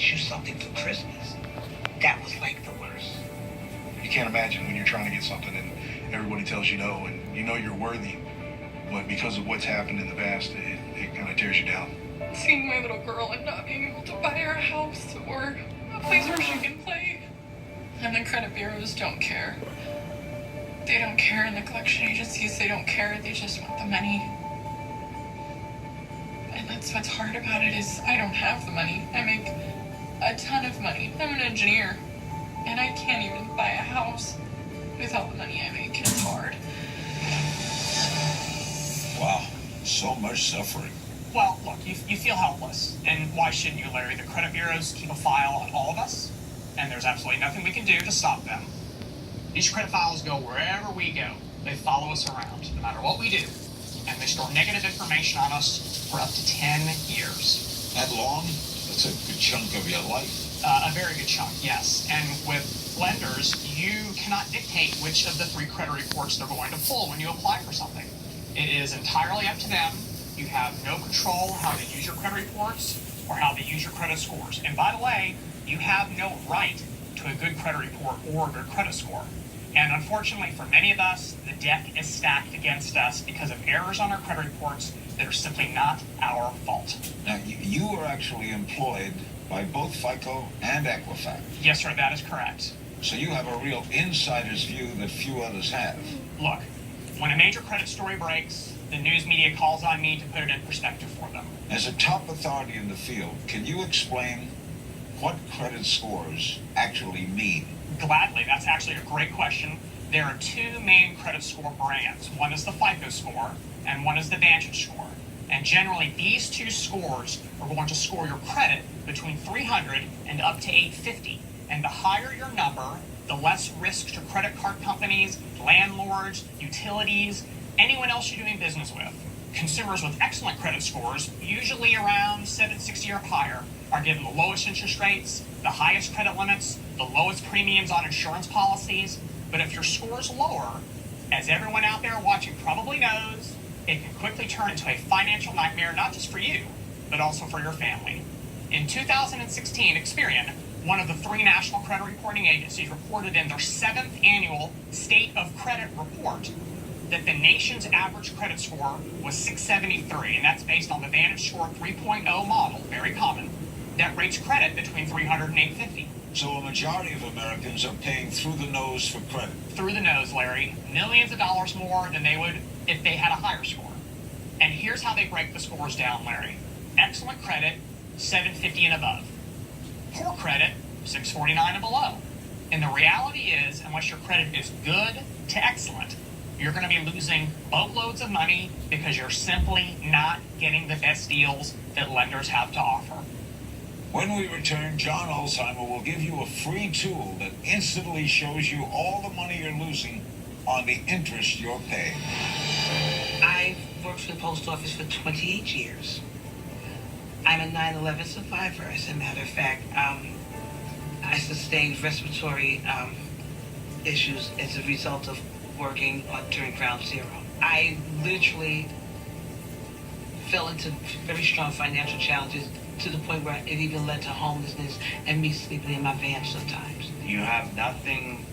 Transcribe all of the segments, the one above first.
you something for Christmas. That was like the worst. You can't imagine when you're trying to get something and everybody tells you no, and you know you're worthy, but because of what's happened in the past, it kind of tears you down. Seeing my little girl and not being able to buy her a house or a place where she can play. And the credit bureaus don't care. They don't care, and the collection agencies, they don't care. They just want the money. And that's what's hard about it is I don't have the money. I make a ton of money. I'm an engineer, and I can't even buy a house without the money I make. It's hard. Wow, so much suffering. Well, look, you feel helpless, and why shouldn't you, Larry? The credit bureaus keep a file on all of us, and there's absolutely nothing we can do to stop them. These credit files go wherever we go. They follow us around, no matter what we do, and they store negative information on us for up to 10 years. That long? That's a good chunk of your life. A very good chunk, yes. And with lenders, you cannot dictate which of the 3 credit reports they're going to pull when you apply for something. It is entirely up to them. You have no control how they use your credit reports or how they use your credit scores. And by the way, you have no right to a good credit report or a good credit score. And unfortunately for many of us, the deck is stacked against us because of errors on our credit reports that are simply not our fault. Now, you were actually employed by both FICO and Equifax. Yes, sir, that is correct. So you have a real insider's view that few others have. Look, when a major credit story breaks, the news media calls on me to put it in perspective for them. As a top authority in the field, can you explain what credit scores actually mean? Gladly, that's actually a great question. There are 2 main credit score brands. One is the FICO score, and one is the Vantage score. And generally, these 2 scores are going to score your credit between 300 and up to 850. And the higher your number, the less risk to credit card companies, landlords, utilities, anyone else you're doing business with. Consumers with excellent credit scores, usually around 760 or higher, are given the lowest interest rates, the highest credit limits, the lowest premiums on insurance policies. But if your score is lower, as everyone out there watching probably knows, it can quickly turn into a financial nightmare, not just for you, but also for your family. In 2016, Experian, one of the 3 national credit reporting agencies, reported in their 7th annual State of Credit report that the nation's average credit score was 673, and that's based on the Vantage Score 3.0 model, very common, that rates credit between 300 and 850. So a majority of Americans are paying through the nose for credit. Through the nose, Larry. Millions of dollars more than they would if they had a higher score. And here's how they break the scores down, Larry. Excellent credit, 750 and above. Poor credit, 649 and below. And the reality is, unless your credit is good to excellent, you're going to be losing boatloads of money because you're simply not getting the best deals that lenders have to offer. When we return, John Alzheimer will give you a free tool that instantly shows you all the money you're losing on the interest you're paying. I've worked for the post office for 28 years. I'm a 9/11 survivor, as a matter of fact. I sustained respiratory issues as a result of working during Ground Zero. I literally fell into very strong financial challenges to the point where it even led to homelessness and me sleeping in my van sometimes. You have nothing,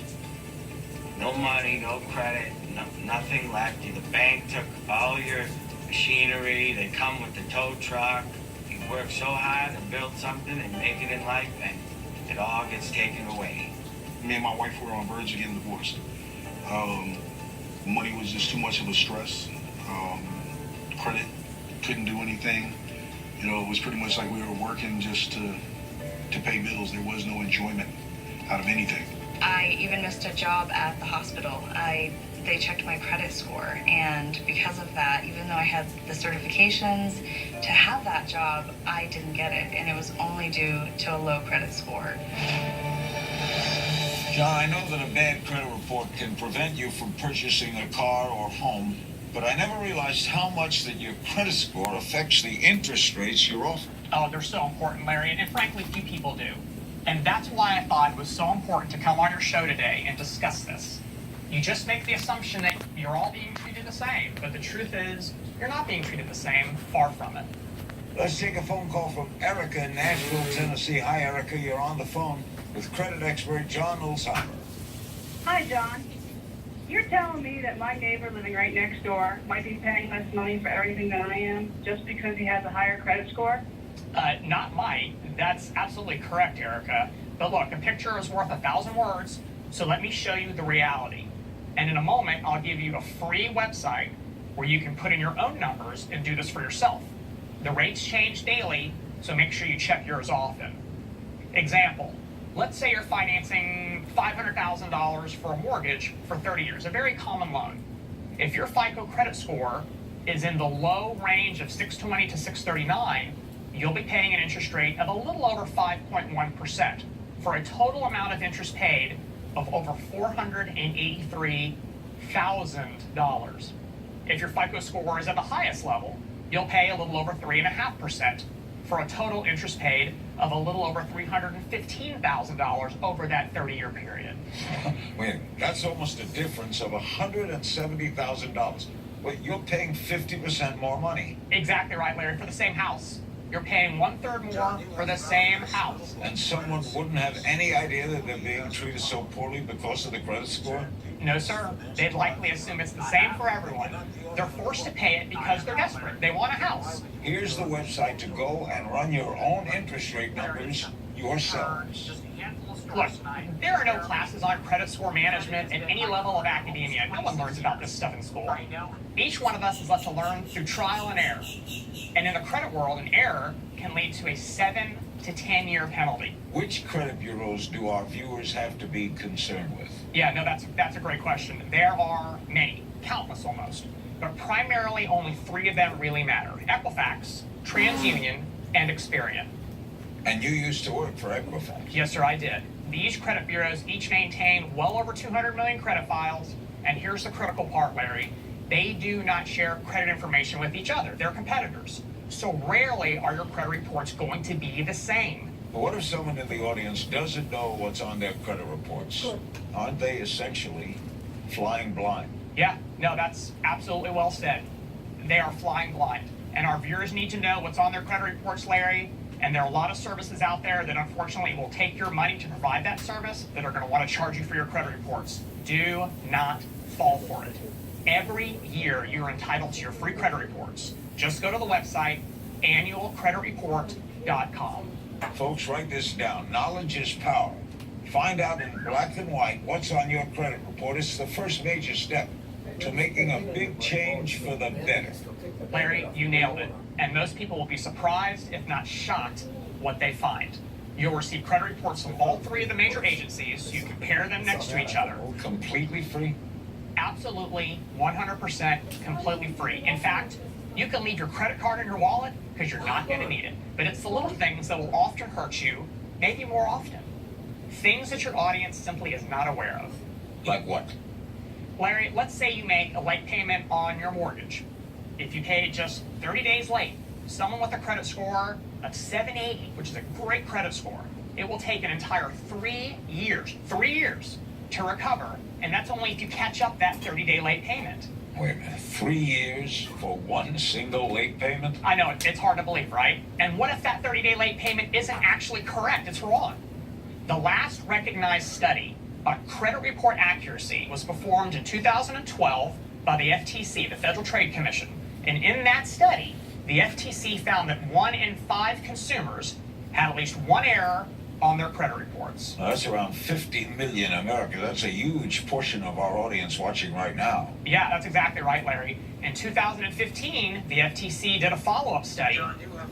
no money, no credit, nothing left. The bank took all your machinery. They come with the tow truck. You work so hard to build something and make it in life, and it all gets taken away. Me and my wife were on verge of getting divorced. Money was just too much of a stress. Credit couldn't do anything. You know, it was pretty much like we were working just to pay bills. There was no enjoyment out of anything. I even missed a job at the hospital. They checked my credit score, and because of that, even though I had the certifications to have that job, I didn't get it, and it was only due to a low credit score. John, I know that a bad credit report can prevent you from purchasing a car or home, but I never realized how much that your credit score affects the interest rates you're offered. Oh, they're so important, Larry, and frankly, few people do. And that's why I thought it was so important to come on your show today and discuss this. You just make the assumption that you're all being treated the same, but the truth is, you're not being treated the same, far from it. Let's take a phone call from Erica in Nashville, Tennessee. Hi, Erica. You're on the phone with credit expert John Olsheimer. Hi, John. You're telling me that my neighbor living right next door might be paying less money for everything than I am just because he has a higher credit score? Not might. That's absolutely correct, Erica. But look, a picture is worth 1,000 words, so let me show you the reality. And in a moment, I'll give you a free website where you can put in your own numbers and do this for yourself. The rates change daily, so make sure you check yours often. Example, let's say you're financing $500,000 for a mortgage for 30 years, a very common loan. If your FICO credit score is in the low range of 620 to 639, you'll be paying an interest rate of a little over 5.1% for a total amount of interest paid of over $483,000. If your FICO score is at the highest level, you'll pay a little over 3.5% for a total interest paid of a little over $315,000 over that 30-year period. Wait, that's almost a difference of $170,000. Wait, you're paying 50% more money. Exactly right, Larry, for the same house. You're paying 1/3 more for the same house. And someone wouldn't have any idea that they're being treated so poorly because of the credit score? No, sir. They'd likely assume it's the same for everyone. They're forced to pay it because they're desperate. They want a house. Here's the website to go and run your own interest rate numbers yourselves. Look, there are no classes on credit score management at any level of academia. No one learns about this stuff in school. Each one of us is left to learn through trial and error. And in the credit world, an error can lead to a 7 to 10-year penalty. Which credit bureaus do our viewers have to be concerned with? Yeah, no, that's a great question. There are many, countless almost, but primarily only 3 of them really matter: Equifax, TransUnion, and Experian. And you used to work for Equifax. Yes, sir, I did. These credit bureaus each maintain well over 200 million credit files, and here's the critical part, Larry. They do not share credit information with each other. They're competitors. So rarely are your credit reports going to be the same. But what if someone in the audience doesn't know what's on their credit reports? Aren't they essentially flying blind? Yeah, no, that's absolutely well said. They are flying blind. And our viewers need to know what's on their credit reports, Larry. And there are a lot of services out there that unfortunately will take your money to provide that service that are going to want to charge you for your credit reports. Do not fall for it. Every year you're entitled to your free credit reports. Just go to the website, annualcreditreport.com. Folks, write this down. Knowledge is power. Find out in black and white what's on your credit report. It's the first major step to making a big change for the better. Larry, you nailed it. And most people will be surprised, if not shocked, what they find. You'll receive credit reports from all 3 of the major agencies. You compare them next to each other. Completely free? Absolutely, 100% completely free. In fact, you can leave your credit card in your wallet because you're not going to need it. But it's the little things that will often hurt you, maybe more often. Things that your audience simply is not aware of. Like what? Larry, let's say you make a late payment on your mortgage. If you paid just 30 days late, someone with a credit score of 780, which is a great credit score, it will take an entire 3 years to recover, and that's only if you catch up that 30-day late payment. Wait a minute, 3 years for one single late payment? I know, it's hard to believe, right? And what if that 30-day late payment isn't actually correct? It's wrong. The last recognized study on credit report accuracy was performed in 2012 by the FTC, the Federal Trade Commission. And in that study, the FTC found that 1 in 5 consumers had at least one error on their credit reports. Now, that's around 50 million Americans. That's a huge portion of our audience watching right now. Yeah, that's exactly right, Larry. In 2015, the FTC did a follow-up study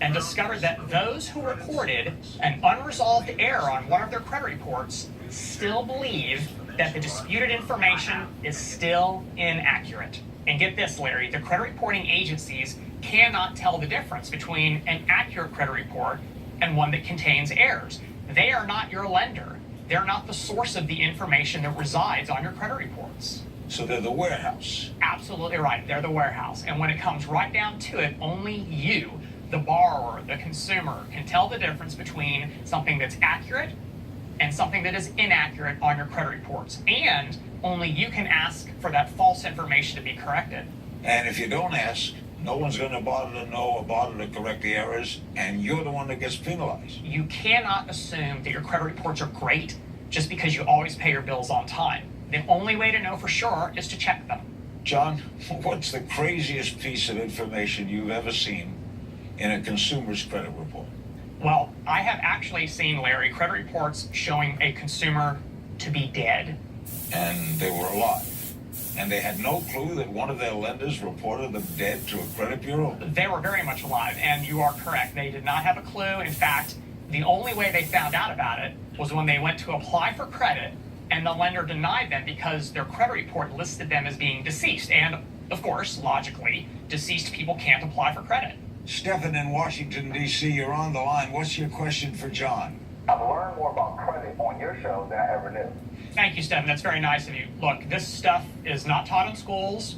and discovered that those who reported an unresolved error on one of their credit reports still believe that the disputed information is still inaccurate. And get this, Larry, the credit reporting agencies cannot tell the difference between an accurate credit report and one that contains errors. They are not your lender. They're not the source of the information that resides on your credit reports. So they're the warehouse. Absolutely right. They're the warehouse. And when it comes right down to it, only you, the borrower, the consumer, can tell the difference between something that's accurate and something that is inaccurate on your credit reports. And only you can ask for that false information to be corrected. And if you don't ask, No one's going to bother to know or bother to correct the errors, and you're the one that gets penalized. You cannot assume that your credit reports are great just because you always pay your bills on time. The only way to know for sure is to check them. John, what's the craziest piece of information you've ever seen in a consumer's credit report? Well, I have actually seen, Larry, credit reports showing a consumer to be dead. And they were alive. And they had no clue that one of their lenders reported them dead to a credit bureau? They were very much alive, and you are correct. They did not have a clue. In fact, the only way they found out about it was when they went to apply for credit, and the lender denied them because their credit report listed them as being deceased. And, of course, logically, deceased people can't apply for credit. Stephen in Washington, D.C., you're on the line. What's your question for John? I've learned more about credit on your show than I ever knew. Thank you, Stephen. That's very nice of you. Look, this stuff is not taught in schools,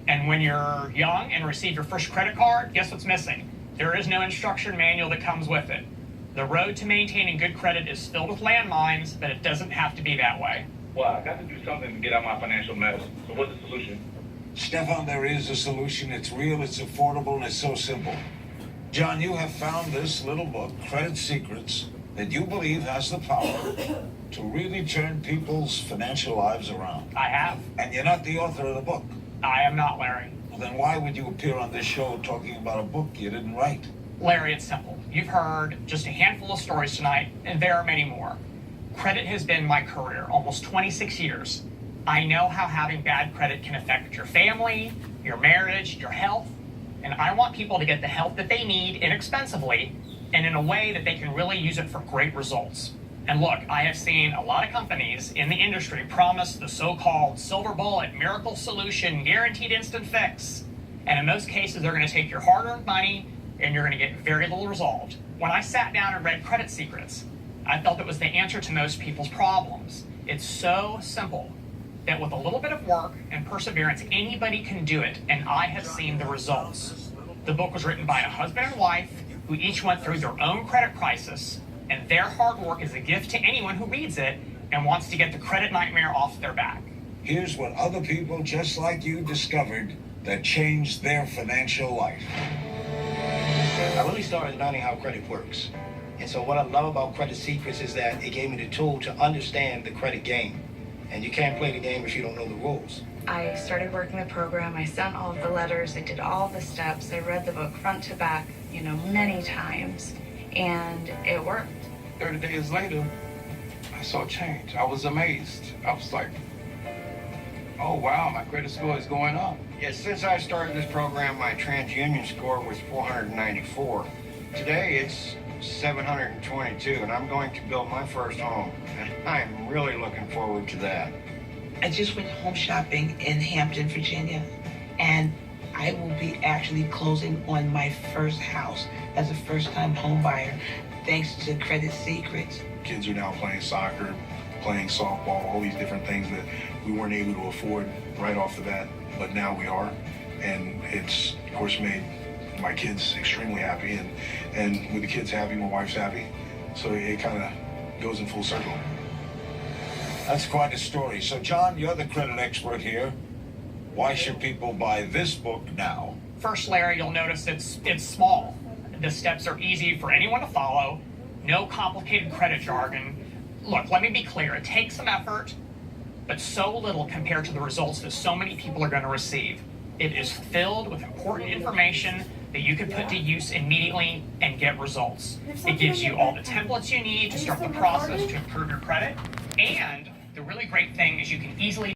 and when you're young and receive your first credit card, guess what's missing? There is no instruction manual that comes with it. The road to maintaining good credit is filled with landmines, but it doesn't have to be that way. Well, I got to do something to get out my financial mess. So what's the solution? Stefan, there is a solution. It's real, it's affordable, and it's so simple. John, you have found this little book, Credit Secrets, that you believe has the power to really turn people's financial lives around. I have. And you're not the author of the book. I am not, Larry. Well, then why would you appear on this show talking about a book you didn't write? Larry, it's simple. You've heard just a handful of stories tonight, and there are many more. Credit has been my career, almost 26 years. I know how having bad credit can affect your family, your marriage, your health, and I want people to get the help that they need inexpensively and in a way that they can really use it for great results. And look, I have seen a lot of companies in the industry promise the so-called silver bullet, miracle solution, guaranteed instant fix. And in most cases, they're going to take your hard-earned money and you're going to get very little resolved. When I sat down and read Credit Secrets, I felt it was the answer to most people's problems. It's so simple that with a little bit of work and perseverance, anybody can do it, and I have seen the results. The book was written by a husband and wife who each went through their own credit crisis, and their hard work is a gift to anyone who reads it and wants to get the credit nightmare off their back. Here's what other people just like you discovered that changed their financial life. I really started learning how credit works. And so what I love about Credit Secrets is that it gave me the tool to understand the credit game. And you can't play the game if you don't know the rules. I started working the program. I sent all of the letters. I did all the steps. I read the book front to back, many times. And it worked. 30 days later, I saw change. I was amazed. I was like, oh, wow, my credit score is going up. Yeah, since I started this program, my TransUnion score was 494. Today, it's 722, and I'm going to build my first home. And I'm really looking forward to that. I just went home shopping in Hampton, Virginia, and I will be actually closing on my first house as a first-time home buyer, thanks to Credit Secrets. Kids are now playing soccer, playing softball, all these different things that we weren't able to afford right off the bat, but now we are. And it's, of course, made my kids extremely happy, and with the kids happy, my wife's happy. So it kind of goes in full circle. That's quite a story. So, John, you're the credit expert here. Why should people buy this book now? First, Larry, you'll notice it's small. The steps are easy for anyone to follow. No complicated credit jargon. Look, let me be clear. It takes some effort, but so little compared to the results that so many people are going to receive. It is filled with important information that you can put to use immediately and get results. It gives you all the templates you need to start the process to improve your credit. And the really great thing is you can easily